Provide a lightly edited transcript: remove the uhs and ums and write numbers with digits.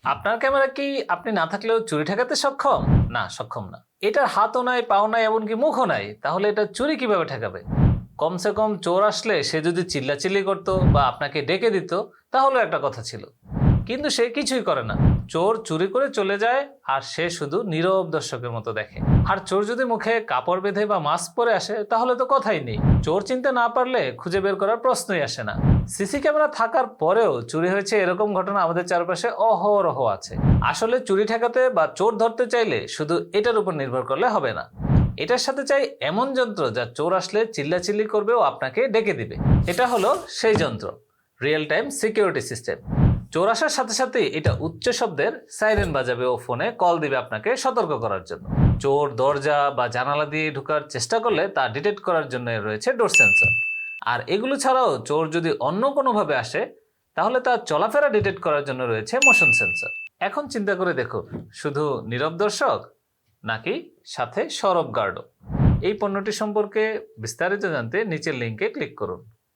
আপনার ক্যামেরা কি আপনি না থাকলেও চুরি ঠেকাতে সক্ষম? না, সক্ষম না। এটার হাতও নাই, পাও নাই, এমনকি মুখও নাই, তাহলে এটা চুরি কিভাবে ঠেকাবে? কমসে কম চোর আসলে সে যদি চিল্লাচিল্লি করতো বা আপনাকে ডেকে দিত, তাহলে একটা কথা ছিল। কিন্তু সে কিছুই করে না। চোর চুরি করে চলে যায় আর সে শুধু নীরব দর্শকের মতো দেখে। আর চোর যদি মুখে কাপড় বেঁধে বা মাস্ক পরে আসে, তাহলে তো কথাই নেই। চোর চিনতে না পারলে খুঁজে বের করার প্রশ্নই আসে না। সিসি ক্যামেরা থাকার পরেও চুরি হয়েছে এরকম ঘটনা আমাদের চারপাশে অহরহ আছে। আসলে চুরি ঠেকাতে বা চোর ধরতে চাইলে শুধু এটার উপর নির্ভর করলে হবে না। এটার সাথে চাই এমন যন্ত্র যা চোর আসলে চিল্লাচিল্লি করবে ও আপনাকে ডেকে দিবে। এটা হলো সেই যন্ত্র, রিয়েল টাইম সিকিউরিটি সিস্টেম। চোর আসার সাথে সাথে এটা উচ্চ শব্দের সাইরেন বাজাবে ও ফোনে কল দিবে আপনাকে সতর্ক করার জন্য। চোর দরজা বা জানালা দিয়ে ঢোকার চেষ্টা করলে তা ডিটেক্ট করার জন্য রয়েছে ডোর সেন্সর। আর এগুলো ছাড়াও চোর যদি অন্য কোনোভাবে আসে, তাহলে তার চলাফেরা ডিটেক্ট করার জন্য রয়েছে মোশন সেন্সর। এখন চিন্তা করে দেখুন, শুধু নীরব দর্শক নাকি সাথে সরব গার্ডও? এই পণ্যটি সম্পর্কে বিস্তারিত জানতে নিচের লিঙ্কে ক্লিক করুন।